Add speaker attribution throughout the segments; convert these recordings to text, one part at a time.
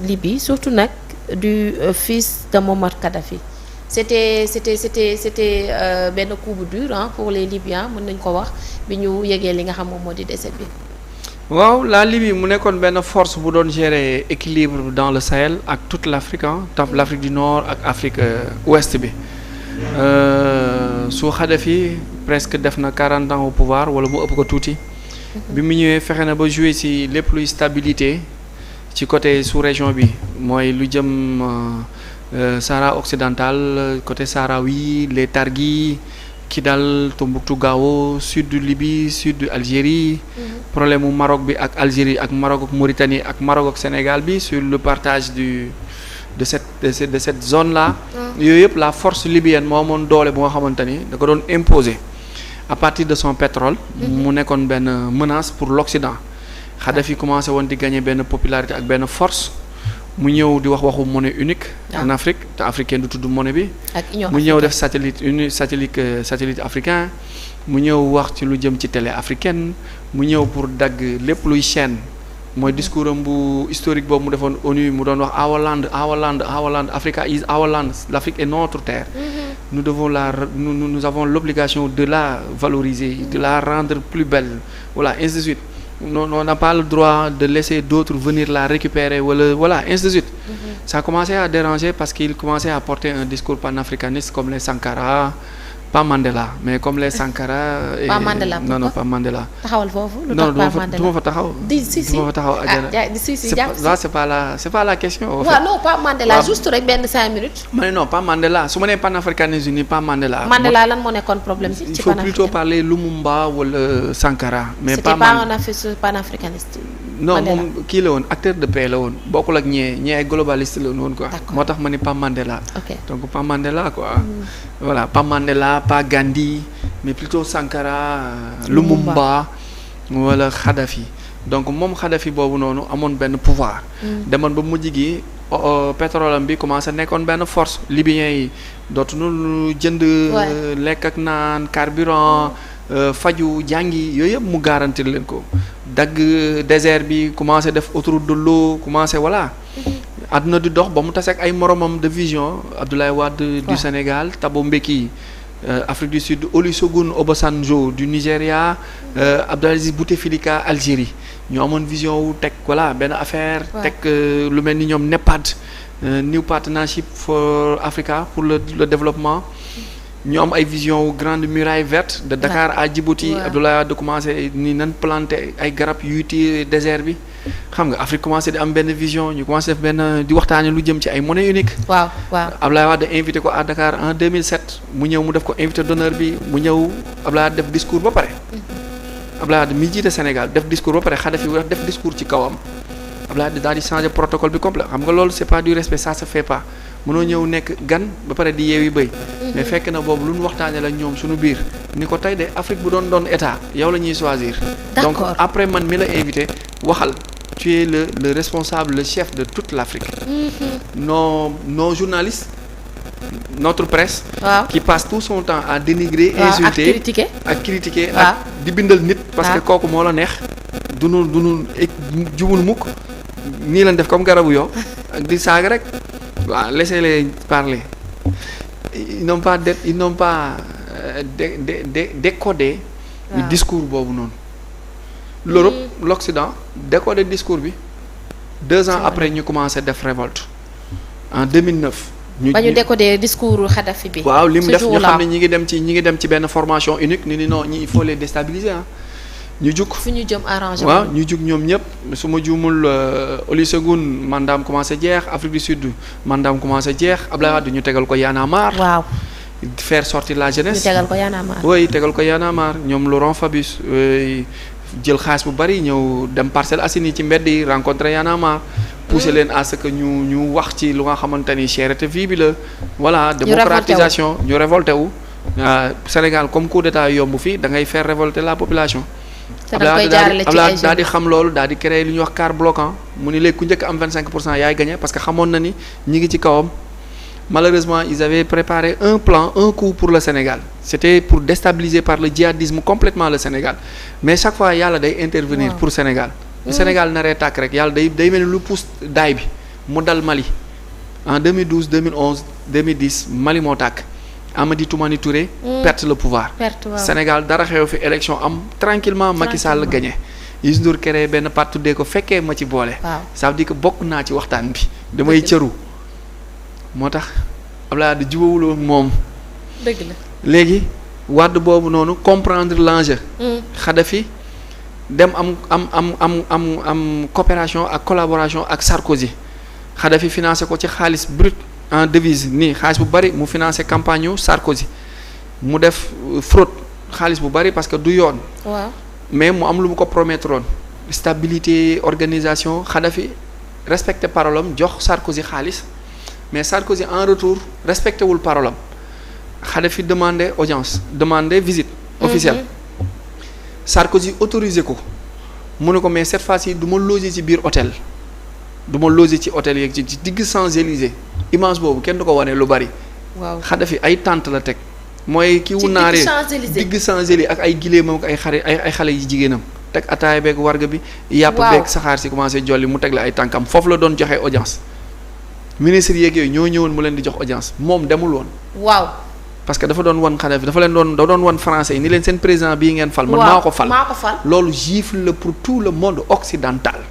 Speaker 1: Libye surtout nag du fils de Muammar Kadhafi c'était benn coup bu dur pour les Libyens mën nañ ko wax bi ñu yëgee li nga xam moom moo di décès bi.
Speaker 2: waaw la Libye mu nekkoon benn force bu doon gérer équilibre dans le Sahel ak toute l'Afrique taf l'Afrique du Nord ak Afrique ouest bi su Kadhafi presque def na 40 ans au pouvoir wala mu ëpp ko tuuti. bi mu ñëwee fexe na ba jouer ci lépp luy stabilité ci côté sous-région bi mooy lu jëm Sahara occidental côté sahraoui les Targui Kidal Tombouctou Gao sud du Libye sud du Algérie. problème mu Maroc bi ak Algérie ak Maroc ak Mauritanie ak Maroc ak Sénégal bi sur le partage de cette zone là. yooyu yëpp la force libyenne moo amoon doole bu nga xamante ni da ko doon imposer à partir de son pétrole. mu nekkoon benn menace pour l'Occident. Kadhafi commencé woon di gagner benn popularité ak benn force mu ñëw di waxu monnaie unique. en Afrique te africain du tudd monnaie bi. mu ñëw def satellite africain. mu ñëw wax ci lu jëm ci télé africaine mu ñëw pour dagg lépp luy chaîne mooy discours am bu historique boobu mu defoon ONU mu doon wax our land Africa is our land l'Afrique est notre terre. nous avons l'obligation de la valoriser de la rendre plus belle voilà ainsi de suite. on n'a pas le droit de laisser d'autres venir la récupérer wala voilà ainsi de suite. Ça a commencé à déranger parce qu'il commençait à porter un discours panafricaniste comme les Sankara. Pas Mandela mais comme les Sankara.
Speaker 1: Pas Mandela
Speaker 2: non pas Mandela.
Speaker 1: taxawal foofu lu tax pas Mandela
Speaker 2: du ma fa taxaw.
Speaker 1: du ma fa taxaw
Speaker 2: c'est pas la question.
Speaker 1: waaw non pas Mandela juste rek benn 5 minutes.
Speaker 2: ma ne non pas Mandela su ma nee panafricanisme ni pas Mandela.
Speaker 1: Mandela lan moo nekkoon problème ci
Speaker 2: il faut plutôt parler Lumumba wala Sankara. mais
Speaker 1: pas un panafricaniste.
Speaker 2: non moom kii la woon acteur de paix la woon bokkul ak ñee ay globaliste la woon quoi. moo tax ma ni pas Mandela. donc pas Mandela quoi. voilà pas Mandela pas Gandhi mais plutôt Sankara. Lumumba wala Kadhafi donc moom Kadhafi boobu noonu amoon benn pouvoir. demoon ba mujj gi pétrole am bi commencé nekkoon benn force libyens yi dootuñu jënd. lekk ak naan carburant. faju jàngi yooyu yëpp mu garantir leen ko dagg désert bi commencé def autoroute de l'eau commencé voilà àdduna di dox ba mu tase ak ay moromam de vision Abdoulaye Wade du Sénégal Thabo Mbeki Afrique du Sud Olusegun Obasanjo du Nigeria Abdelaziz Bouteflika Algérie ñoo amoon vision wu teg voilà benn affaire teg lu mel ni ñoom NEPAD New Partnership for Africa pour le développement ñu am ay vision grande muraille verte de Dakar à Djibouti. Abdoulaye Wade commencé ni nan planter ay garab yuy téye désert bi xam nga Afrique commencé di am benn vision ñu commencé def benn di waxtaanee lu jëm ci ay monnaie unique.
Speaker 1: waaw
Speaker 2: Abdoulaye Wade invité ko à Dakar en 2007 mu ñëw mu def ko invité d'honneur bi mu ñëw Abdoulaye Wade def discours ba pare. Abdoulaye Wade mi jiite Sénégal def discours ba pare Kadhafi def discours ci kawam Abdoulaye Wade daal di changer protocole bi complet xam nga loolu c'est pas du respect ça se fait pas. mënoo ñëw nekk gan ba pare di yeewi bëy mais fekk na boobu lu ñu waxtaanee la ñoom suñu biir ni ko tey de Afrique bu doon état yow la ñuy choisir. donc après man mi la invité waxal tu es le responsable le chef de toute l'Afrique. nos journalistes notre presse. qui passe tout son temps à dénigrer. insulter ak critiquer ak di bindal nit. parce que kooku moo la neex. dunu jubul mukk nii lañ def comme garabu yow ak di saaga rek. waaw laissez-les parler ils n'ont pas décodé le discours boobu noonu l'Europe l'Occident décodé discours bi 2 ans après ñu commencé def révolte en 2009
Speaker 1: ba ñu décodé discours Kadhafi bi
Speaker 2: waaw li mu def ñu xam ne ñi ngi dem ci benn formation unique ni non ñi il faut les déstabiliser ñu jug
Speaker 1: fi ñu jëm arrangé
Speaker 2: waaw ñu jug ñoom ñëpp su ma juumul Olusegun mandaam commencé jeex Afrique du Sud mandaam commencé jeex Abdoulaye Wade ñu tegal ko Y'en a marre.
Speaker 1: waaw
Speaker 2: faire sortir la jeunesse.
Speaker 1: ñu tegal ko Y'en a marre.
Speaker 2: oui tegal ko Y'en a marre ñoom Laurent Fabius jël xaalis bu bari ñëw dem Parcelles Assainies ci mbedd yi rencontrer Y'en a marre. pousser leen à ce que ñu wax ci lu nga xamante ni cherté vie bi la. voilà démocratisation ñu révolté wu. Sénégal comme coup d'état yomb fii da ngay faire révolter la population. Abdoulaye daal di xam loolu daal di créer li ñuy wax quart bloquant mu ni léegi ku njëkk am 25% yaay gagné parce que xamoon na ni ñi ngi ci kawam malheureusement ils avaient préparé un coup pour le Sénégal c'était pour déstabiliser par le djihadisme complètement le Sénégal mais chaque fois yàlla day intervenir pour Sénégal. Sénégal naree tàkk rek yàlla day mel ni lu pousse daay bi mu dal Mali en 2012 2011 2010 Mali moo tàkk Amady Toumani Touré perte le pouvoir Sénégal dara xew fi élection am tranquillement Macky Sall gagné Youssou Ndour créé benn parti tuddee ko fekkee ma ci boole ça veut dire que bokk naa ci waxtaan bi damay cëru moo tax Abdoulaye Wade jubawuloo moom
Speaker 1: dëgg la
Speaker 2: léegi Wade boobu noonu comprendre l'enjeu Kadhafi dem am coopération ak collaboration ak Sarkozy Kadhafi financé ko ci xaalis brut en devise nii xaalis bu bari mu financé campagne yu Sarkozy mu def fraude xaalis bu bari parce que du yoon waaw mais mu am lu mu ko promettre woon stabilité organisation Kadhafi respecté parole am jox Sarkozy xaalis mais Sarkozy en retour respecté wul parole am Kadhafi demandé audience demandé visite officielle Sarkozy autorisé ko mu ne ko mais cette fois-ci du ma loger ci biir hôtel du ma loger ci hôtel yeeg ci digg Champs-Élysées image boobu kenn du ko wane lu bari. waaw Kadhafi ay tente la teg. mooy kii wu naaree digg Champs-Élysées ak ay gileemam ak ay xare ay xale yi jigéenam teg ataaya beeg warga bi. yàpp beeg saxaar si commencé jolli mu teg la ay tànkam foofu la doon joxe audience. ministre yeeg yooyu ñoo ñëwoon mu leen di jox audience moom demul woon. waaw. parce que dafa doon wan Kadhafi dafa doon wan français yi ni leen seen président bii ngeen fal. man maa ko fal loolu gifle la pour tout le monde occidental.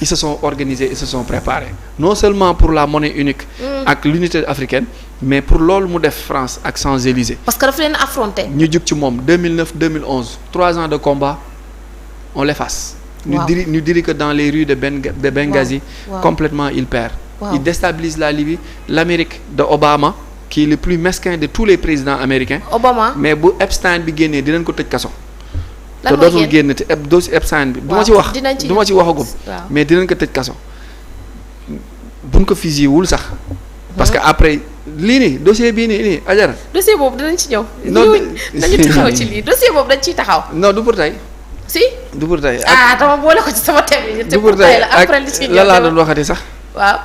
Speaker 2: ils se sont organisés ils se sont préparés non seulement pour la monnaie unique. ak l'unité africaine mais pour loolu mu def France ak Champs-Élysées.
Speaker 1: parce que dafa leen affronté.
Speaker 2: ñu jug ci moom 2009 2011 3 ans de combat on l'efface. ñu diri que dans les rues de Benghazi. Complètement il perd. il déstabilise la Libye l'Amérique de Obama. qui est le plus mesquin de tous les présidents américains. Obama mais bu Epstein bi génnee dinañ ko tëj kaso. te dootul génn te dossier Epstein bi. du ma ci wax du ma ci waxagum. mais dinañ ko tëj kaso. buñ ko fusillé wul sax. parce que après lii nii dossier bii nii Adjara. dossier boobu dinañ ci ñëw. nañu taxaw ci lii dossier boobu dañ ciy taxaw. non du pour tey. si du pour tey. dama boole ko ci sama thème yi. du pour tey après li ci ñëw lan laa doon waxati sax. waaw.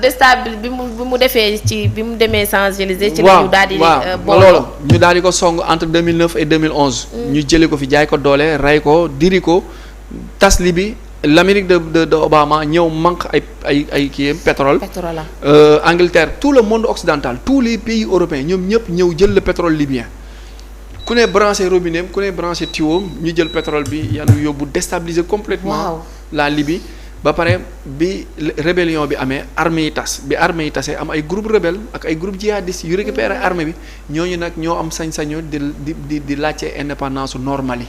Speaker 2: déstabiliser bi mu defee ci bi mu demee Champs-Élysées ci la ñu daal di loolu ñu daal di ko song entre 2009 et 2011 ñu jëlee ko fi jaay ko doole rey ko diri ko tas li bi l'Amérique de Obama ñëw manque ay kii pétrole Angleterre tout le monde occidental tous les pays européens ñoom ñëpp ñëw jël le pétrole libyen ku ne branché robinet ku ne branché tuyau ñu jël pétrole bi yanu yóbbu déstabiliser complètement la Libye ba pare bi rébellion bi amee armée yi tas bi armée yi tasee am ay groupe rebelle ak ay groupe djihadistes yu récupéré armée bi ñooñu nag ñoo am sañ-sañu di laajte indépendance su Nord Mali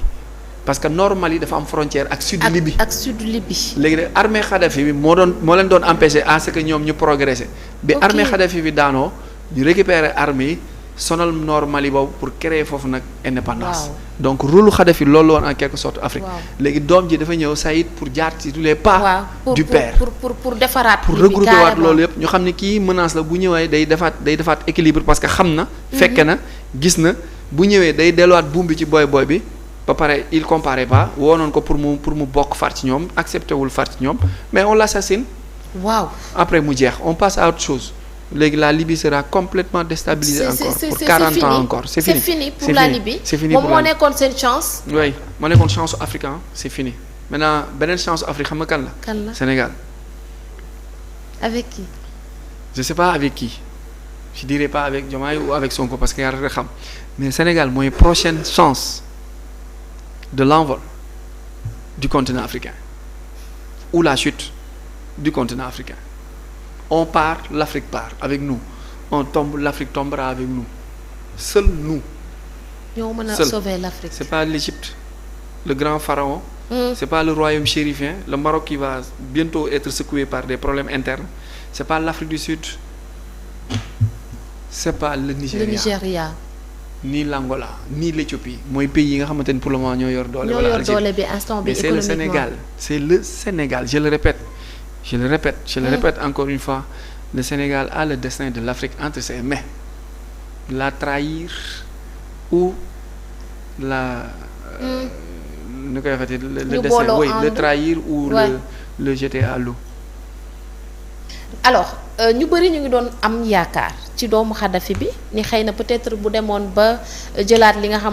Speaker 2: parce que Nord Mali dafa am frontière ak sud Libye ak sud Libye léegi nag armée Kadhafi bi moo leen doon empêcher à ce que ñoom ñu progresser bi armée Kadhafi bi daanoo ñu récupéré armée yi sonal Nord Mali boobu pour créer foofu nag indépendance donc rôle Kadhafi loolu woon en quelque sorte Afrique léegi doom ji dafa ñëw Saïd pour jaar ci tous les pas du père pour defaraat pour regrouper waat loolu yëpp ñu xam ne kii menace la bu ñëwee day defaat équilibre parce que xam na fekke na gis na bu ñëwee day delluwaat buum bi ci booy bi ba pare il comparait pas woonoon ko pour mu bokk far ci ñoom accepté wul far ci ñoom mais on l'assassine après mu jeex on passe à autre chose léegi la Libye sera complètement déstabilisée encore pour 40 ans encore c'est fini pour la Libye c'est fini moom moo nekkoon seen chance oui moo nekkoon chance africain c'est fini maintenant beneen chance Afrique xam nga kan la Sénégal avec qui je sais pas avec qui je dirais pas avec Diomaye ou avec Sonko parce que yaa rek xam mais Sénégal mooy prochaine chance de l'envol du continent africain ou la chute du continent africain on part l'Afrique part avec nous on tombe l'Afrique tombera avec nous seul nous ñoo mën a sauver l'Afrique c'est pas l'Égypte le grand pharaon c'est pas le royaume chérifien le Maroc qui va bientôt être secoué par des problèmes internes c'est pas l'Afrique du Sud c'est pas le Nigeria ni l'Angola ni l'Éthiopie mooy pays yi nga xamante ni pour le moment ñoo yor doole wala Algérie bi instant bi économiquement c'est le Sénégal je le répète encore une fois le Sénégal a le destin de l'Afrique entre ses mains la trahir ou la nu koy waxati le destin oui le trahir ou le jeter à l'eau alors ñu bëri ñu ngi doon am yaakaar ci doomu Kadhafi bi ni xëy na peut-être bu demoon ba jëlaat li nga xam